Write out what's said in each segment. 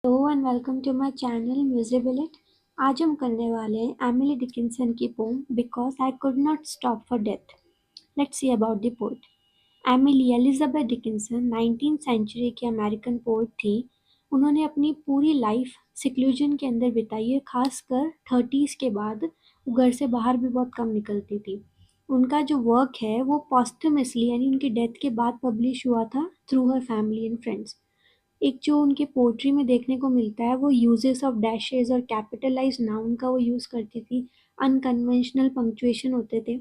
Hello and welcome to my channel म्यूजिबिलिट। आज हम करने वाले हैं एमिली डिकिंसन की poem because I could not stop for death. Let's see about the poet. Emily Elizabeth Dickinson 19th century की American poet थी। उन्होंने अपनी पूरी लाइफ सिक्लूजन के अंदर बिताई है, खासकर 30s के बाद वो घर से बाहर भी बहुत कम निकलती थी। उनका जो वर्क है वो पॉस्टमसली यानी उनकी डेथ के बाद पब्लिश हुआ था through her family and friends. एक जो उनके पोएट्री में देखने को मिलता है वो यूजेस ऑफ डैशेस और कैपिटलाइज नाउन का वो यूज़ करती थी। अनकन्वेंशनल पंक्चुएशन होते थे।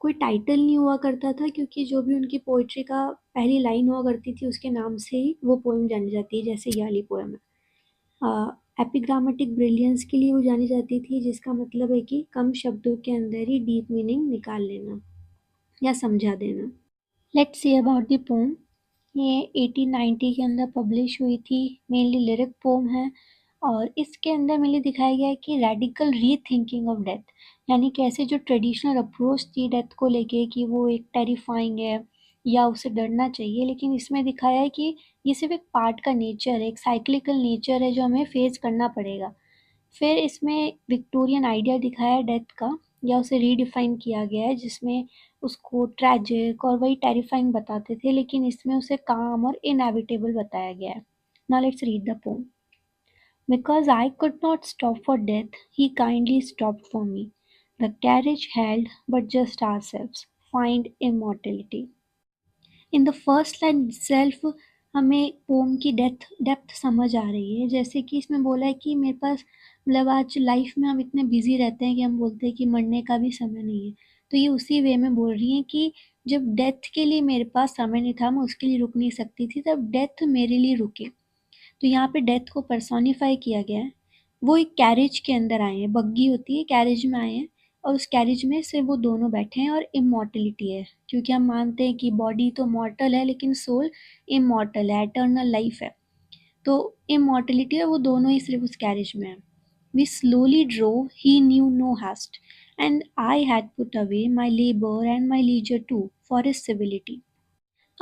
कोई टाइटल नहीं हुआ करता था क्योंकि जो भी उनकी पोएट्री का पहली लाइन हुआ करती थी उसके नाम से ही वो पोएम जानी जाती है, जैसे ये वाली पोएम है। एपिग्रामेटिक ब्रिलियंस के लिए वो जानी जाती थी, जिसका मतलब है कि कम शब्दों के अंदर ही डीप मीनिंग निकाल लेना या समझा देना। Let's see about the pome. ये 1890 के अंदर पब्लिश हुई थी। मेनली लिरिक पोम है और इसके अंदर मेनली दिखाया गया है कि रेडिकल रीथिंकिंग ऑफ डेथ, यानी कैसे जो ट्रेडिशनल अप्रोच थी डेथ को लेके कि वो एक टेरिफाइंग है या उसे डरना चाहिए, लेकिन इसमें दिखाया है कि ये सिर्फ एक पार्ट का नेचर है, एक साइक्लिकल नेचर है जो हमें फेस करना पड़ेगा। फिर इसमें विक्टोरियन आइडिया दिखाया है डेथ का, या उसे रीडिफाइन किया गया है, जिसमें उसको ट्रैजिक और वही टेरिफाइंग बताते थे, लेकिन इसमें उसे काम और इनएविटेबल बताया गया है। Now let's read the pome. Because I could not stop for death, he kindly stopped for me. The carriage held but just ourselves. Find immortality. In the first line self हमें pome की depth समझ आ रही है। जैसे कि इसमें बोला है कि मेरे पास मतलब आज लाइफ में हम इतने बिजी रहते हैं कि हम बोलते हैं कि मरने का भी समय नहीं है। तो ये उसी वे में बोल रही है कि जब डेथ के लिए मेरे पास समय नहीं था, मैं उसके लिए रुक नहीं सकती थी, तब डेथ मेरे लिए रुके। तो यहाँ पे डेथ को पर्सोनिफाई किया गया है। वो एक कैरेज के अंदर आए हैं, बग्गी होती है, कैरेज में आए हैं और उस कैरेज में सिर्फ वो दोनों बैठे हैं और इमॉर्टलिटी है, क्योंकि हम मानते हैं कि बॉडी तो मॉर्टल है लेकिन सोल इमॉर्टल है, एटर्नल लाइफ है। तो इमॉर्टलिटी है, वो दोनों ही सिर्फ उस कैरेज में है। We slowly drove, he knew no haste, and I had put away my labour and my leisure too for his civility.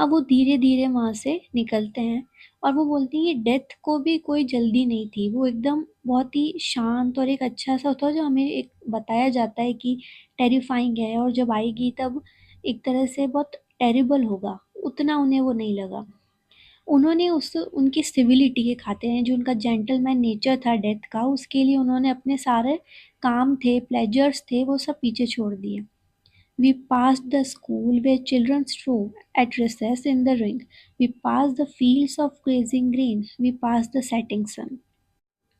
अब वो धीरे-धीरे वहाँ से निकलते हैं और वो बोलती हैं कि डेथ को भी कोई जल्दी नहीं थी। वो एकदम बहुत ही शांत और एक अच्छा-सा होता है जो हमें एक बताया जाता है कि टेरिफाइंग है और जब आएगी तब एक तरह से बहुत टेरिबल होगा, उतना उन्हें वो नहीं लगा। उन्होंने उस उनकी सिविलिटी के खातिर हैं, जो उनका जेंटलमैन नेचर था डेथ का, उसके लिए उन्होंने अपने सारे काम थे, प्लेजर्स थे, वो सब पीछे छोड़ दिए। We passed the school where children strove at recess in the ring. We passed the fields of grazing grain. We passed the setting sun.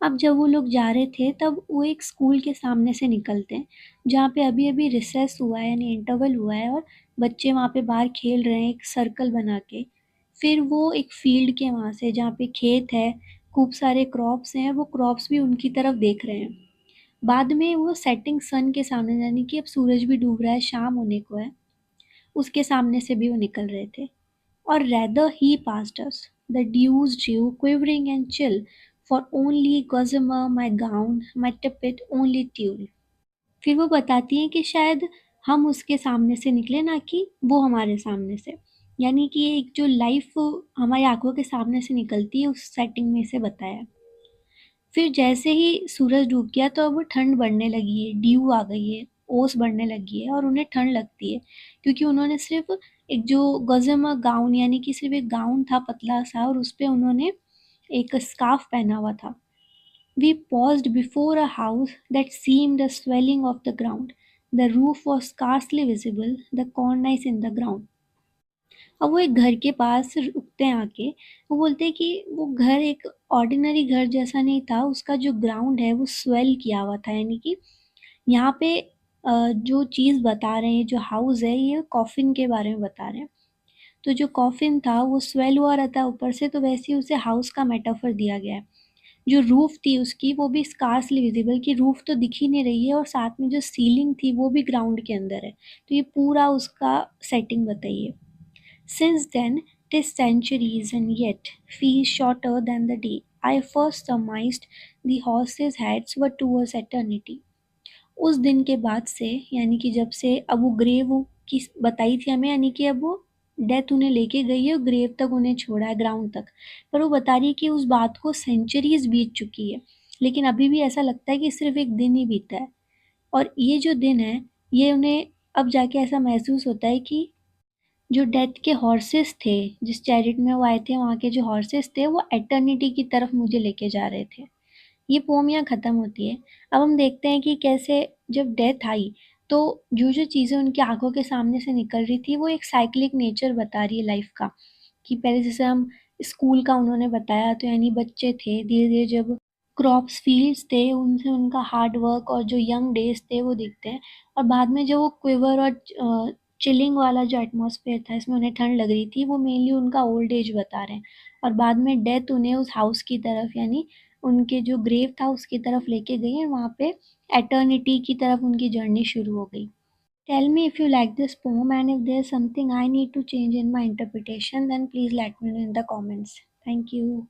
अब जब वो लोग जा रहे थे तब वो एक स्कूल के सामने से निकलते हैं जहाँ पे अभी अभी रिसेस हुआ है, यानी इंटरवल हुआ है, और बच्चे वहाँ पे बाहर खेल रहे हैं एक सर्कल बना के। फिर वो एक फील्ड के वहाँ से जहाँ पे खेत है, खूब सारे क्रॉप्स हैं, वो क्रॉप्स भी उनकी तरफ देख रहे हैं। बाद में वो सेटिंग सन के सामने, यानी कि अब सूरज भी डूब रहा है, शाम होने को है, उसके सामने से भी वो निकल रहे थे। और rather he passed us. The dews drew quivering and chill, for only gossamer my gown, my tippet only tulle. फिर वो बताती हैं कि शायद हम उसके सामने से निकले, ना कि वो हमारे सामने से। यानी कि एक जो लाइफ हमारी आंखों के सामने से निकलती है, उस सेटिंग में से बताया। फिर जैसे ही सूरज डूब गया तो अब ठंड बढ़ने लगी है, ड्यू आ गई है, ओस बढ़ने लगी है और उन्हें ठंड लगती है, क्योंकि उन्होंने सिर्फ एक जो गज़मा गाउन, यानी कि सिर्फ एक गाउन था पतला सा और उस पे उन्होंने एक स्कार्फ पहना हुआ था। We paused before a house that seemed a swelling of the ground. The roof was scarcely visible, the cornice in the ground. अब वो एक घर के पास रुकते हैं आके। वो बोलते हैं कि वो घर एक ऑर्डिनरी घर जैसा नहीं था, उसका जो ग्राउंड है वो स्वेल किया हुआ था, यानी कि यहाँ पे जो चीज़ बता रहे हैं, जो हाउस है, ये कॉफ़िन के बारे में बता रहे हैं। तो जो कॉफ़िन था वो स्वेल हुआ रहता है ऊपर से, तो वैसे ही उसे हाउस का मेटाफर दिया गया है। जो रूफ़ थी उसकी वो भी स्कार्सली विजिबल, कि रूफ़ तो दिख ही नहीं रही है, और साथ में जो सीलिंग थी वो भी ग्राउंड के अंदर है। तो ये पूरा उसका सेटिंग बताई है। Since then, 'tis centuries and yet feels shorter than the day I first surmised the horses' heads were towards eternity. उस दिन के बाद से, यानी कि जब से अब वो ग्रेव की बताई थी हमें, यानी कि अब वो डेथ उन्हें लेके गई है और ग्रेव तक उन्हें छोड़ा है, ग्राउंड तक। पर वो बता रही है कि उस बात को सेंचुरीज बीत चुकी है, लेकिन अभी भी ऐसा लगता है कि सिर्फ एक दिन ही बीता है। और ये जो दिन है, ये उन्हें अब जाके ऐसा महसूस होता है कि जो डेथ के हॉर्सेस थे, जिस चैरिट में वो आए थे, वहाँ के जो हॉर्सेस थे, वो एटर्निटी की तरफ मुझे लेके जा रहे थे। ये पोम यहाँ खत्म होती है। अब हम देखते हैं कि कैसे जब डेथ आई, तो जो जो चीज़ें उनकी आंखों के सामने से निकल रही थी, वो एक साइक्लिक नेचर बता रही है लाइफ का। कि पहले जैसे हम स्कूल का उन्होंने बताया, तो यानी बच्चे थे, धीरे धीरे जब क्रॉप्स फील्ड्स थे, उनसे उनका हार्ड वर्क और जो यंग डेज थे वो दिखते हैं। और बाद में जो वो क्विवर और चिलिंग वाला जो एटमॉस्फेयर था, इसमें उन्हें ठंड लग रही थी, वो मेनली उनका ओल्ड एज बता रहे हैं। और बाद में डेथ उन्हें उस हाउस की तरफ, यानी उनके जो ग्रेव था उसकी तरफ लेके गई, और वहाँ पे एटर्निटी की तरफ उनकी जर्नी शुरू हो गई। Tell me if you like this poem, and if there's something I need to change in my interpretation, then please let me know in the comments. Thank you.